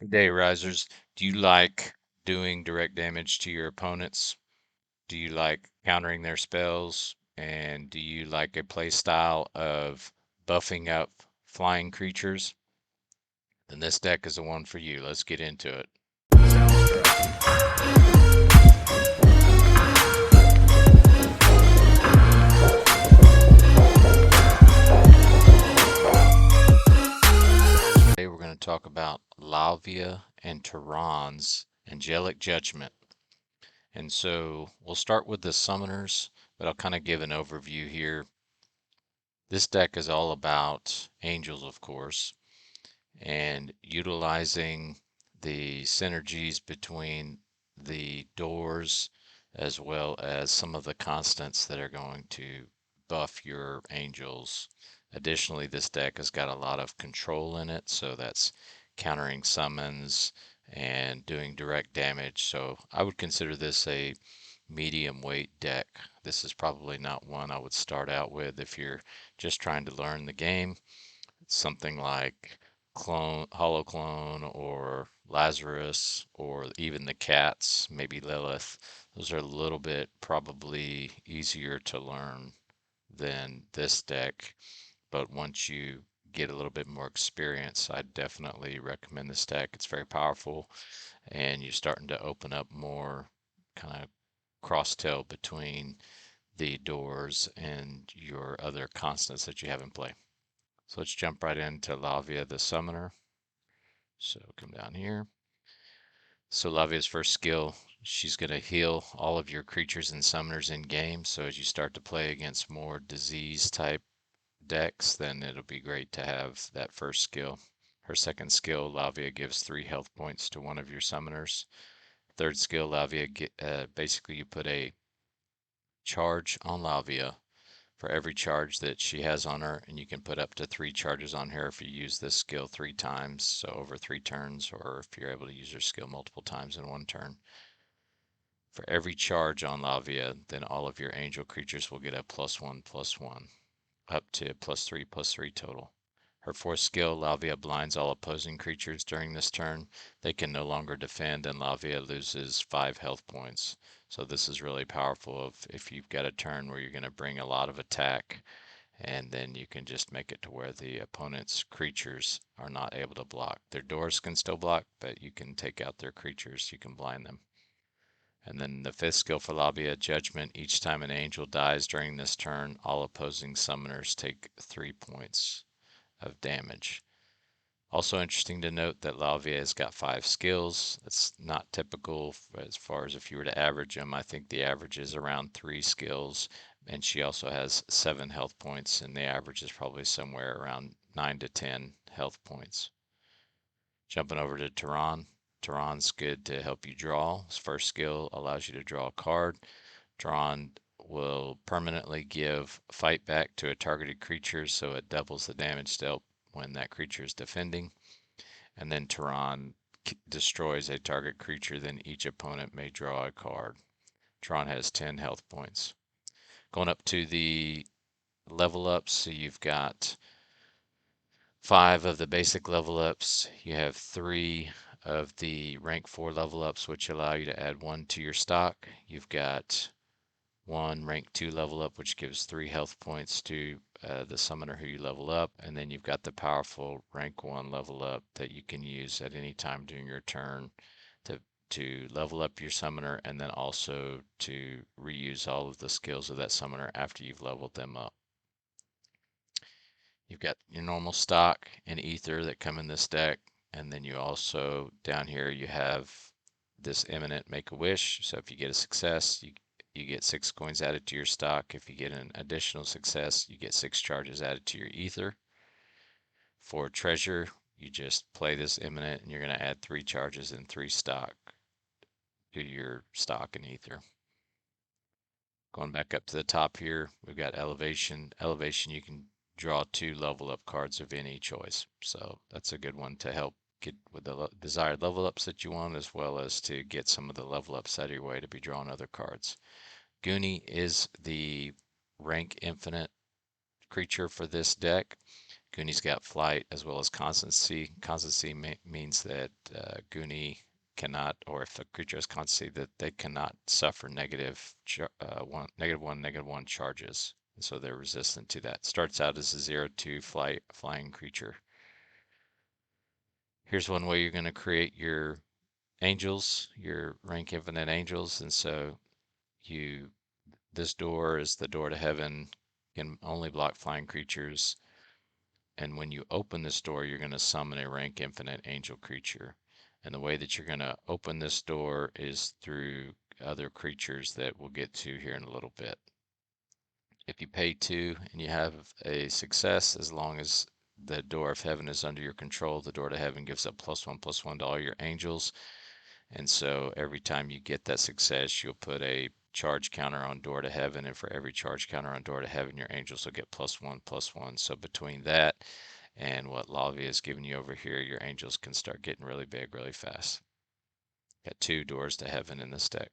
Day risers, do you like doing direct damage to your opponents? Do you like countering their spells? And do you like a play style of buffing up flying creatures? Then this deck is the one for you. Let's get into it. Today we're going to talk about Lauviah and Tyran's Angelic Judgment. And so we'll start with the summoners, but I'll kind of give an overview here. This deck is all about angels, of course, and utilizing the synergies between the doors as well as some of the constants that are going to buff your angels. Additionally, this deck has got a lot of control in it, so that's countering summons and doing direct damage. So I would consider this a medium weight deck. This is probably not one I would start out with if you're just trying to learn the game. Something like Hollow Clone or Lazarus or even the cats, maybe Lilith. Those are a little bit probably easier to learn than this deck, but once you get a little bit more experience, I definitely recommend this deck. It's very powerful, and you're starting to open up more kind of cross-tail between the doors and your other constants that you have in play. So let's jump right into Lauviah the Summoner. So come down here. So Lauviah's first skill, she's going to heal all of your creatures and summoners in game. So as you start to play against more disease type decks, then it'll be great to have that first skill. Her second skill, Lauviah gives 3 health points to one of your summoners. Third skill, Lauviah, basically you put a charge on Lauviah for every charge that she has on her, and you can put up to 3 charges on her if you use this skill 3 times, so over 3 turns, or if you're able to use her skill multiple times in one turn. For every charge on Lauviah, then all of your angel creatures will get a +1/+1, up to +3/+3 total. Her fourth skill, Lauviah blinds all opposing creatures during this turn. They can no longer defend, and Lauviah loses 5 health points. So this is really powerful if you've got a turn where you're going to bring a lot of attack, and then you can just make it to where the opponent's creatures are not able to block. Their doors can still block, but you can take out their creatures. You can blind them. And then the fifth skill for Lauviah, Judgment. Each time an angel dies during this turn, all opposing summoners take 3 points of damage. Also interesting to note that Lauviah has got 5 skills. That's not typical as far as if you were to average them. I think the average is around 3 skills, and she also has 7 health points, and the average is probably somewhere around 9 to 10 health points. Jumping over to Tyran. Tyran's good to help you draw. His first skill allows you to draw a card. Tyran will permanently give fight back to a targeted creature, so it doubles the damage dealt when that creature is defending. And then Tyran destroys a target creature, then each opponent may draw a card. Tyran has 10 health points. Going up to the level ups, so you've got 5 of the basic level ups. You have 3 of the rank 4 level ups, which allow you to add 1 to your stock. You've got 1 rank 2 level up, which gives 3 health points to the summoner who you level up. And then you've got the powerful rank 1 level up that you can use at any time during your turn to level up your summoner, and then also to reuse all of the skills of that summoner after you've leveled them up. You've got your normal stock and ether that come in this deck, and then you also, down here, you have this imminent Make-A-Wish. So if you get a success, you get 6 coins added to your stock. If you get an additional success, you get 6 charges added to your ether. For treasure, you just play this imminent, and you're going to add 3 charges and 3 stock to your stock and ether. Going back up to the top here, we've got elevation. Elevation, you can draw 2 level up cards of any choice. So that's a good one to help get with the desired level ups that you want, as well as to get some of the level ups out of your way to be drawing other cards. Goonie is the rank infinite creature for this deck, Goonie's got flight as well as constancy. Constancy means that Goonie cannot, or if a creature has constancy, that they cannot suffer negative one charges. And so they're resistant to that. Starts out as a 0/2 flying creature. Here's one way you're going to create your angels, your rank infinite angels. And so this door is the door to heaven, can only block flying creatures. And when you open this door, you're going to summon a rank infinite angel creature. And the way that you're going to open this door is through other creatures that we'll get to here in a little bit. If you pay 2 and you have a success, as long as the door of heaven is under your control, the door to heaven gives up +1/+1 to all your angels. And so every time you get that success, you'll put a charge counter on door to heaven. And for every charge counter on door to heaven, your angels will get +1/+1. So between that and what Lauviah is giving you over here, your angels can start getting really big really fast. Got 2 doors to heaven in this deck.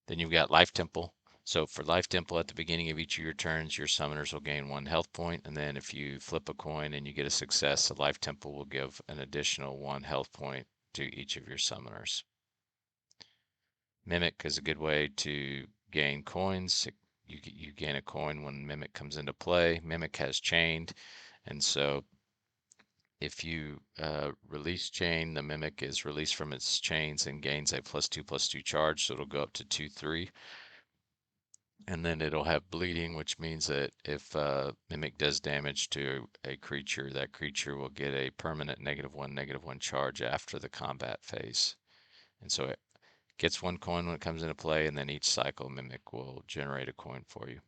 Then you've got Life Temple. So for Life Temple, at the beginning of each of your turns, your summoners will gain 1 health point, and then if you flip a coin and you get a success, the Life Temple will give an additional 1 health point to each of your summoners. Mimic is a good way to gain coins. You gain a coin when Mimic comes into play. Mimic has chained, and so if you release chain, the Mimic is released from its chains and gains a +2/+2 charge, so it'll go up to 2/3. And then it'll have bleeding, which means that if Mimic does damage to a creature, that creature will get a permanent -1/-1 charge after the combat phase. And so it gets 1 coin when it comes into play, and then each cycle Mimic will generate a coin for you.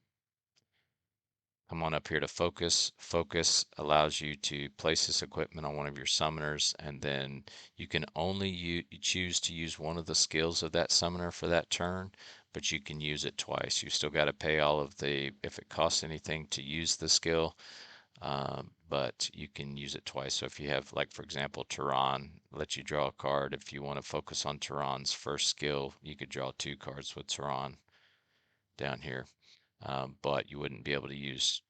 Come on up here to Focus. Focus allows you to place this equipment on one of your summoners, and then you can only choose to use one of the skills of that summoner for that turn, but you can use it twice. You still got to pay all of if it costs anything to use the skill, but you can use it twice. So if you have, like, for example, Tyran, let you draw a card. If you want to focus on Tyran's first skill, you could draw 2 cards with Tyran down here. But you wouldn't be able to use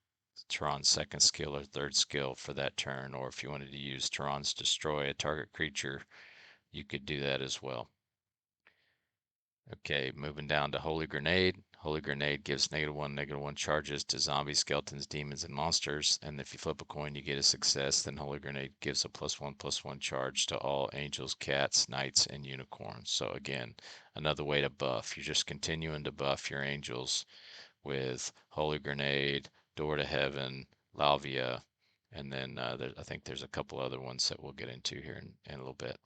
Tyran's second skill or third skill for that turn, or if you wanted to use Tyran's destroy a target creature, you could do that as well. Okay, moving down to Holy Grenade. Holy Grenade gives -1/-1 charges to zombies, skeletons, demons, and monsters. And if you flip a coin, you get a success. Then Holy Grenade gives a +1/+1 charge to all angels, cats, knights, and unicorns. So again, another way to buff. You're just continuing to buff your angels with Holy Grenade, Door to Heaven, Lauviah, and then I think there's a couple other ones that we'll get into here in a little bit.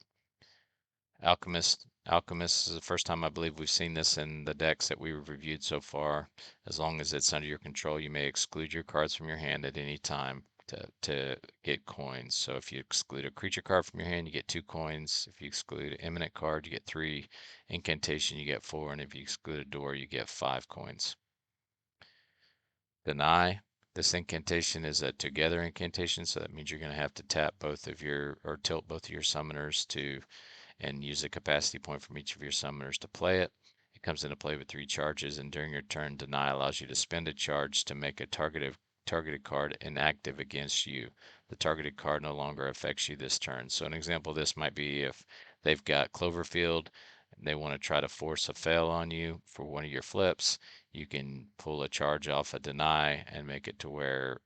Alchemist. Alchemist is the first time I believe we've seen this in the decks that we've reviewed so far. As long as it's under your control, you may exclude your cards from your hand at any time to get coins. So if you exclude a creature card from your hand, you get 2 coins. If you exclude an imminent card, you get 3. Incantation, you get 4. And if you exclude a door, you get 5 coins. Deny. This incantation is a together incantation, so that means you're going to have to tap or tilt both of your summoners and use a capacity point from each of your summoners to play it. It comes into play with 3 charges, and during your turn, Deny allows you to spend a charge to make a targeted card inactive against you. The targeted card no longer affects you this turn. So an example of this might be if they've got Cloverfield and they want to try to force a fail on you for one of your flips, you can pull a charge off a Deny and make it to where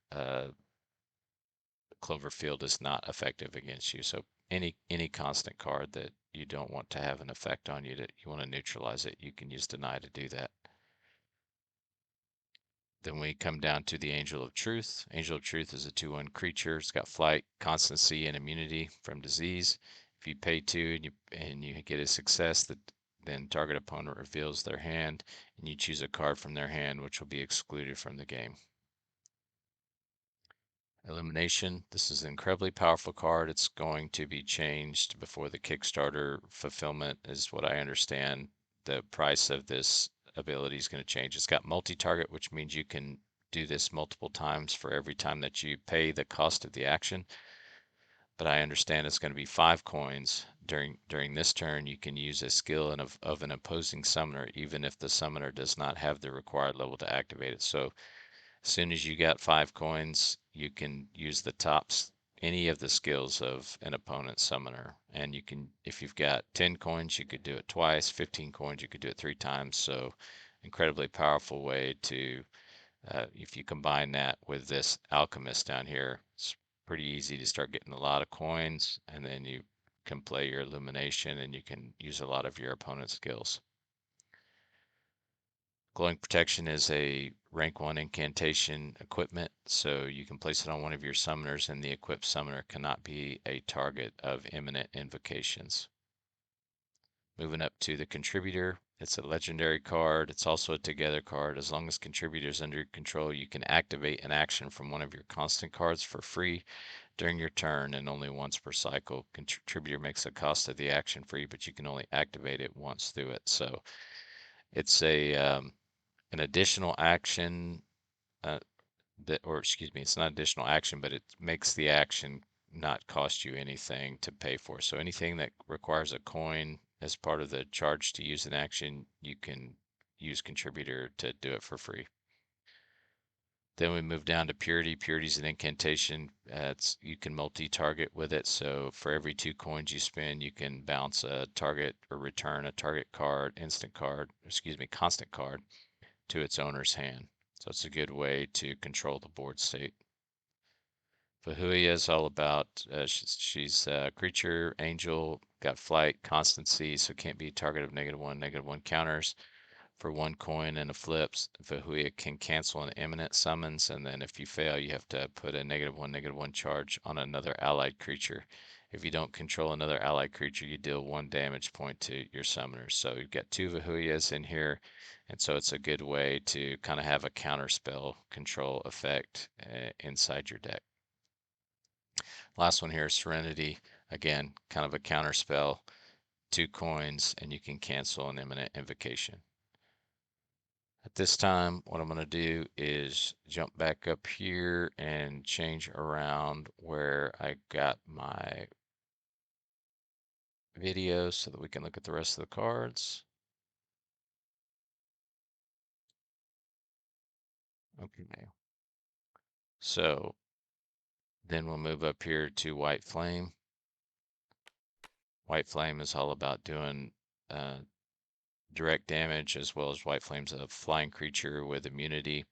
Cloverfield is not effective against you. So any constant card that you don't want to have an effect on you, that you want to neutralize it, you can use Deny to do that. Then we come down to the Angel of Truth. Angel of Truth is a 2/1 creature. It's got flight, constancy, and immunity from disease. If you pay 2 and you get a success, then target opponent reveals their hand, and you choose a card from their hand, which will be excluded from the game. Illumination. This is an incredibly powerful card. It's going to be changed before the Kickstarter fulfillment, is what I understand. The price of this ability is going to change. It's got multi-target, which means you can do this multiple times for every time that you pay the cost of the action. But I understand it's going to be 5 coins. During this turn, you can use a skill of an opposing summoner, even if the summoner does not have the required level to activate it. So As soon as you got 5 coins, you can use the tops, any of the skills of an opponent's summoner. And you can, if you've got 10 coins, you could do it twice, 15 coins, you could do it 3 times. So incredibly powerful way to, if you combine that with this alchemist down here, it's pretty easy to start getting a lot of coins, and then you can play your illumination and you can use a lot of your opponent's skills. Glowing Protection is a rank 1 incantation equipment, so you can place it on one of your summoners, and the equipped summoner cannot be a target of imminent invocations. Moving up to the Contributor, it's a legendary card. It's also a Together card. As long as Contributor is under your control, you can activate an action from one of your constant cards for free during your turn and only once per cycle. Contributor makes the cost of the action free, but you can only activate it once through it. So it's an additional action uh, or excuse me, it's not additional action, but it makes the action not cost you anything to pay for. So anything that requires a coin as part of the charge to use an action, you can use Contributor to do it for free. Then we move down to Purity. Purity is an incantation. You can multi-target with it. So for every 2 coins you spend, you can bounce a target or return a target card, constant card to its owner's hand. So it's a good way to control the board state. Lauviah is all about, she's a creature, angel, got flight, constancy, so can't be target of -1 counters for 1 coin and a flips. Lauviah can cancel an imminent summons, and then if you fail, you have to put a -1 charge on another allied creature. If you don't control another allied creature, you deal 1 damage point to your summoners. So you've got 2 Lauviahs in here, and so it's a good way to kind of have a counterspell control effect inside your deck. Last one here is Serenity. Again, kind of a counter spell. 2 coins, and you can cancel an imminent invocation. At this time, what I'm going to do is jump back up here and change around where I got my video so that we can look at the rest of the cards. Okay. So then we'll move up here to White Flame. White Flame is all about doing direct damage, as well as White Flame's a flying creature with immunity.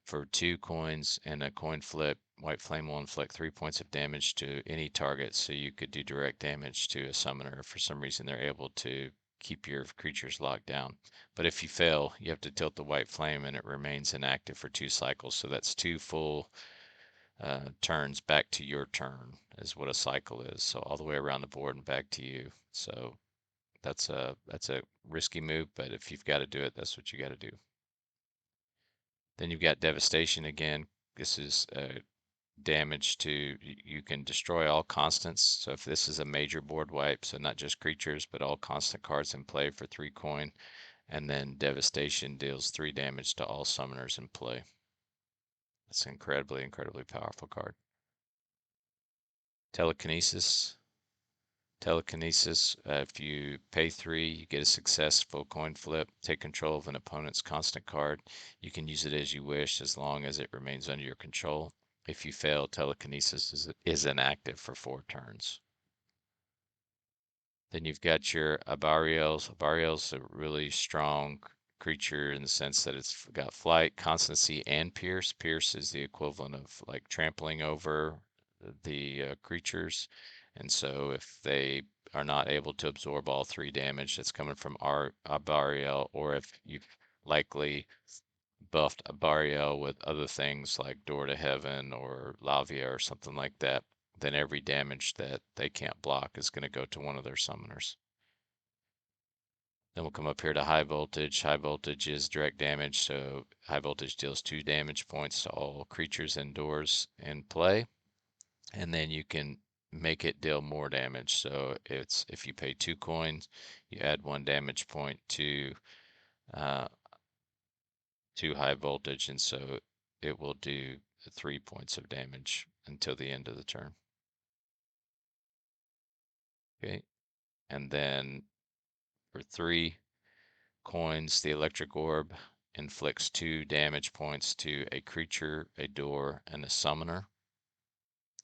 For 2 coins and a coin flip, White Flame will inflict 3 points of damage to any target, so you could do direct damage to a summoner if for some reason they're able to keep your creatures locked down. But if you fail, you have to tilt the White Flame and it remains inactive for 2 cycles, so that's 2 full turns back to your turn is what a cycle is. So all the way around the board and back to you. So that's a risky move, but if you've got to do it, that's what you got to do. Then you've got Devastation again. This is damage to, you can destroy all constants. So if this is a major board wipe, so not just creatures, but all constant cards in play for 3 coin. And then Devastation deals 3 damage to all summoners in play. That's an incredibly, incredibly powerful card. Telekinesis. Telekinesis, if you pay 3, you get a successful coin flip, take control of an opponent's constant card. You can use it as you wish as long as it remains under your control. If you fail, telekinesis is inactive for 4 turns. Then you've got your Abariels. Abariel's a really strong creature in the sense that it's got flight, constancy, and pierce. Pierce is the equivalent of like trampling over the creatures. And so if they are not able to absorb all 3 damage that's coming from our Abariel, or if you've likely buffed Abariel with other things like Door to Heaven or Lauviah or something like that, then every damage that they can't block is going to go to one of their summoners. Then we'll come up here to High Voltage. High Voltage is direct damage, so High Voltage deals 2 damage points to all creatures indoors in play. And then you can make it deal more damage. So it's, if you pay 2 coins, you add 1 damage point to High Voltage, and so it will do 3 points of damage until the end of the turn. Okay, and then for 3 coins, the Electric Orb inflicts 2 damage points to a creature, a door, and a summoner.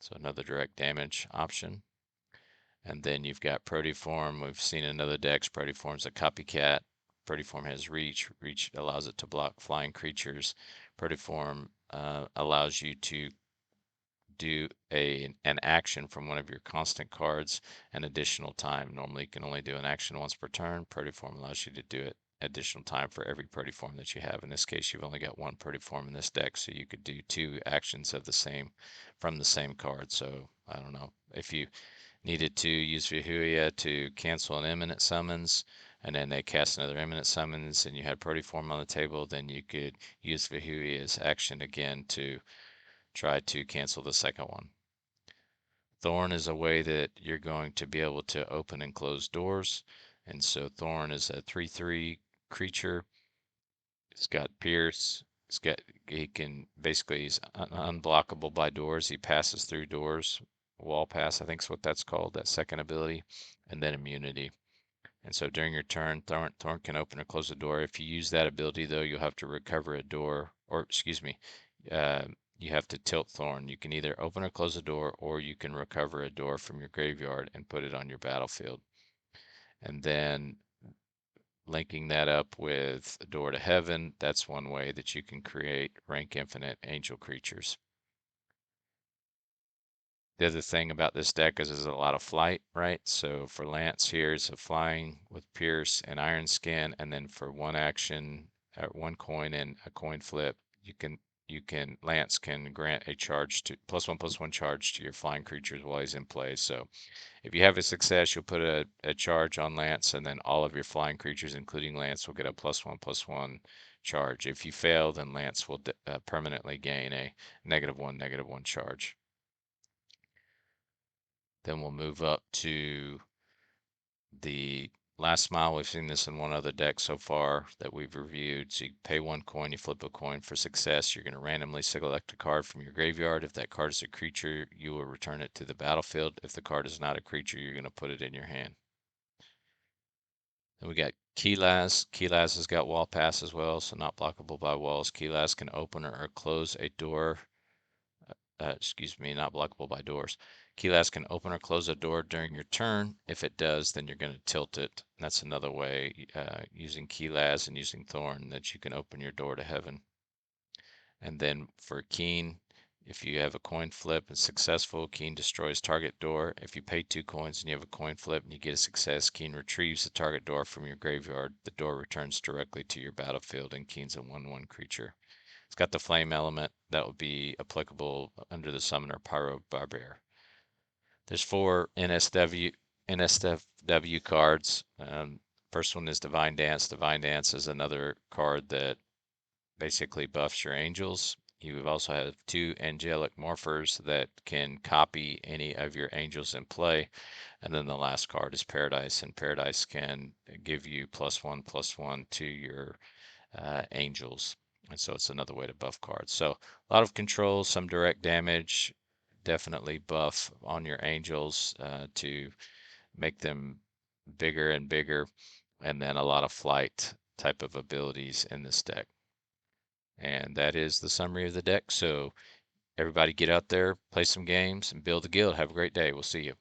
So another direct damage option. And then you've got Proteform. We've seen in other decks, Proteform's a copycat. Proteform has reach. Reach allows it to block flying creatures. Proteform allows you to do an action from one of your constant cards an additional time. Normally you can only do an action once per turn. Proteform allows you to do it additional time for every Proteform that you have. In this case, you've only got one Proteform in this deck, so you could do 2 actions of the same from the same card. So I don't know if you needed to use Vihuia to cancel an imminent summons, and then they cast another imminent summons, and you had Proteform on the table, then you could use Vihuia's action again to try to cancel the second one. Thorn is a way that you're going to be able to open and close doors, and so Thorn is a 3/3 creature. It's got Pierce. He can basically, he's unblockable by doors. He passes through doors. Wall pass, I think is what that's called, that second ability, and then immunity. And so during your turn, Thorn can open or close a door. If you use that ability, though, you'll have to recover a door, or excuse me, you have to tilt Thorn. You can either open or close a door, or you can recover a door from your graveyard and put it on your battlefield. And then linking that up with a door to heaven, that's one way that you can create rank infinite angel creatures. The other thing about this deck is there's a lot of flight, right? So for Lance here, it's a flying with Pierce and Iron Skin, and then for one action, 1 coin and a coin flip, Lance can grant a charge to +1/+1 charge to your flying creatures while he's in play. So if you have a success, you'll put a charge on Lance, and then all of your flying creatures, including Lance, will get a +1/+1 charge. If you fail, then Lance will permanently gain a -1/-1 charge. Then we'll move up to the last mile. We've seen this in one other deck so far that we've reviewed. So you pay 1 coin, you flip a coin for success. You're going to randomly select a card from your graveyard. If that card is a creature, you will return it to the battlefield. If the card is not a creature, you're going to put it in your hand. Then we got Keylaz. Keylaz has got wall pass as well, so not blockable by walls. Keylaz can open or close a door. Excuse me, not blockable by doors. Keylaz can open or close a door during your turn. If it does, then you're going to tilt it. That's another way, using Keylaz and using Thorn, that you can open your door to heaven. And then for Keen, if you have a coin flip and successful, Keen destroys target door. If you pay 2 coins and you have a coin flip and you get a success, Keen retrieves the target door from your graveyard. The door returns directly to your battlefield, and Keen's a 1/1 creature. It's got the flame element that would be applicable under the summoner Pyro Barbear. There's 4 NSFW cards. First one is Divine Dance. Divine Dance is another card that basically buffs your angels. You also have 2 Angellic Morphers that can copy any of your angels in play. And then the last card is Paradise, and Paradise can give you +1/+1 to your angels. And so it's another way to buff cards. So a lot of control, some direct damage, definitely buff on your angels to make them bigger and bigger, and then a lot of flight type of abilities in this deck. And that is the summary of the deck. So everybody get out there, play some games, and build a guild. Have a great day. We'll see you.